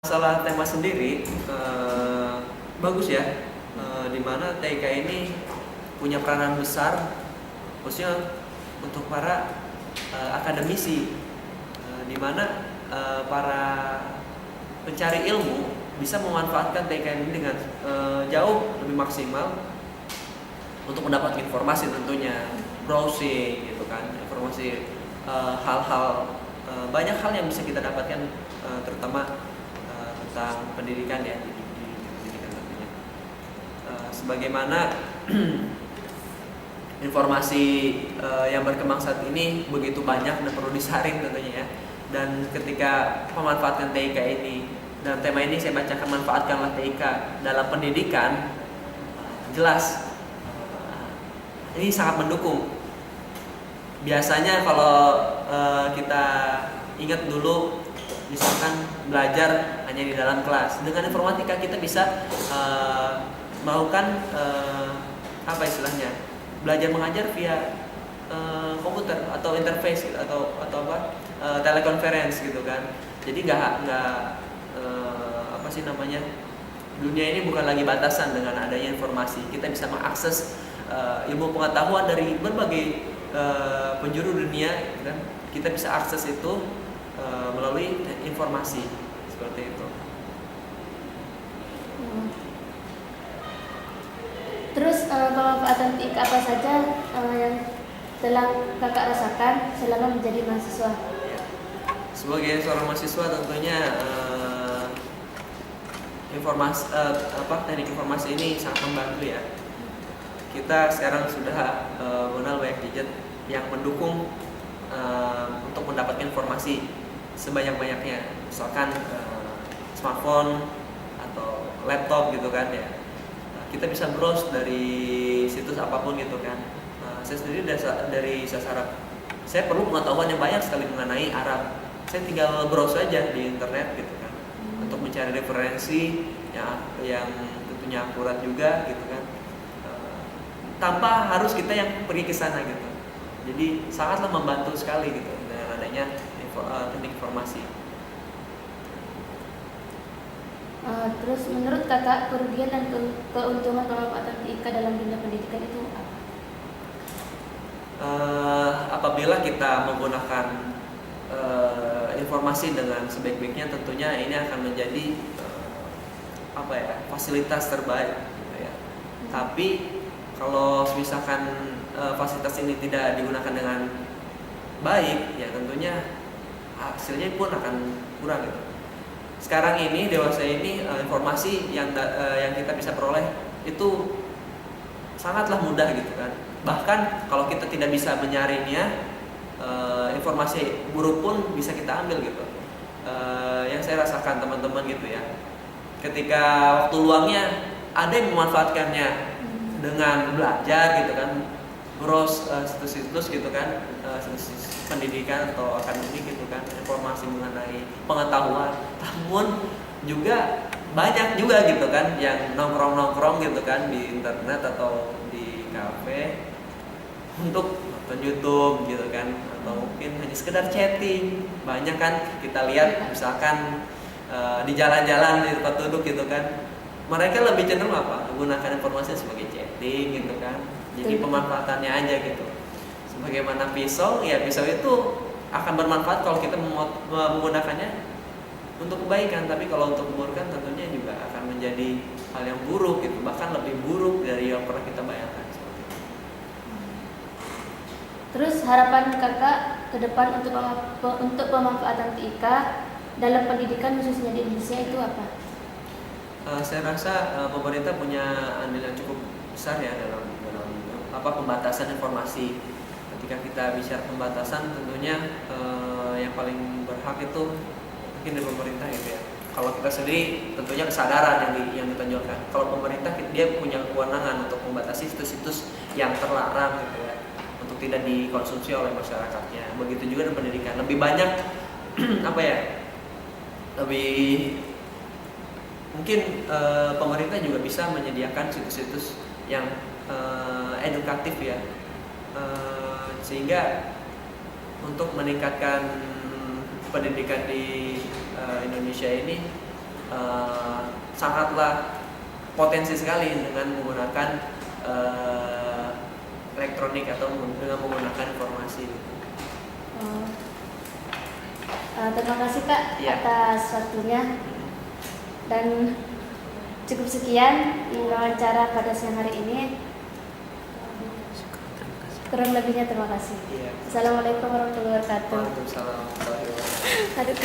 Masalah tema sendiri bagus ya, dimana TIK ini punya peranan besar khususnya untuk para akademisi, dimana para pencari ilmu bisa memanfaatkan TIK ini dengan jauh lebih maksimal untuk mendapatkan informasi, tentunya browsing gitu kan, informasi hal-hal banyak hal yang bisa kita dapatkan, terutama tentang pendidikan ya, di pendidikan tentunya. Sebagaimana informasi yang berkembang saat ini begitu banyak dan perlu disaring tentunya ya. Dan ketika memanfaatkan TIK ini, dan tema ini saya bacakan, manfaatkanlah TIK dalam pendidikan, jelas ini sangat mendukung. Biasanya kalau kita ingat dulu, misalkan belajar hanya di dalam kelas, dengan informatika kita bisa melakukan apa istilahnya, belajar mengajar via komputer atau interface gitu, atau apa telekonferensi gitu kan. Jadi nggak apa sih namanya, dunia ini bukan lagi batasan. Dengan adanya informasi, kita bisa mengakses ilmu pengetahuan dari berbagai penjuru dunia dan kita bisa akses itu melalui informasi seperti itu. Terus pemanfaatan TIK apa saja yang telah kakak rasakan selama menjadi mahasiswa? Ya. Sebagai seorang mahasiswa tentunya teknik informasi ini sangat membantu ya. Kita sekarang sudah mengenal banyak gadget yang mendukung untuk mendapatkan informasi sebanyak-banyaknya, misalkan smartphone atau laptop gitu kan ya. Kita bisa browse dari situs apapun gitu kan. Saya sendiri dari sasaran, saya perlu pengetahuan yang banyak sekali mengenai Arab. Saya tinggal browse aja di internet gitu kan, untuk mencari referensi yang tentunya akurat juga gitu kan, tanpa harus kita yang pergi ke sana gitu. Jadi sangatlah membantu sekali gitu dengan adanya teknik informasi. Terus menurut kakak, kerugian dan keuntungan pemanfaatan TIK dalam dunia pendidikan itu apa? Apabila kita menggunakan informasi dengan sebaik-baiknya, tentunya ini akan menjadi fasilitas terbaik gitu ya. Tapi kalau misalkan fasilitas ini tidak digunakan dengan baik, ya tentunya hasilnya pun akan kurang gitu. Sekarang ini, dewasa ini, informasi yang kita bisa peroleh itu sangatlah mudah gitu kan. Bahkan kalau kita tidak bisa menyaringnya, informasi buruk pun bisa kita ambil gitu. Yang saya rasakan teman-teman gitu ya, ketika waktu luangnya ada yang memanfaatkannya dengan belajar gitu kan, browse situs-situs gitu kan, situs pendidikan atau akademik gitu kan, informasi mengenai pengetahuan. Namun juga banyak juga gitu kan yang nongkrong-nongkrong gitu kan di internet atau di kafe untuk nonton YouTube gitu kan, atau mungkin hanya sekedar chatting. Banyak kan kita lihat misalkan di jalan-jalan, di tempat duduk gitu kan, mereka lebih cenderung menggunakan informasi sebagai chatting gitu kan. Jadi pemanfaatannya aja gitu. Sebagaimana pisau, ya pisau itu akan bermanfaat kalau kita menggunakannya untuk kebaikan, tapi kalau untuk keburukan tentunya juga akan menjadi hal yang buruk gitu, bahkan lebih buruk dari yang pernah kita bayangkan. Terus harapan kakak ke depan untuk pemanfaatan TIK dalam pendidikan khususnya di Indonesia itu apa? Saya rasa pemerintah punya andil yang cukup besar ya dalam pembatasan informasi. Ketika kita bicara pembatasan, tentunya yang paling berhak itu mungkin dari pemerintah gitu ya. Kalau kita sendiri tentunya kesadaran yang ditonjolkan. Kalau pemerintah, dia punya kewenangan untuk membatasi situs-situs yang terlarang gitu ya, untuk tidak dikonsumsi oleh masyarakatnya. Begitu juga dengan pendidikan, lebih banyak lebih mungkin pemerintah juga bisa menyediakan situs-situs yang edukatif ya, sehingga untuk meningkatkan pendidikan di Indonesia ini sangatlah potensi sekali dengan menggunakan elektronik atau dengan menggunakan informasi. Oh. Terima kasih Kak Iya. atas waktunya, dan cukup sekian wawancara pada siang hari ini. Kurang lebihnya terima kasih. Iya. Assalamualaikum warahmatullahi wabarakatuh. Waalaikumsalam warahmatullahi wabarakatuh. Aduh.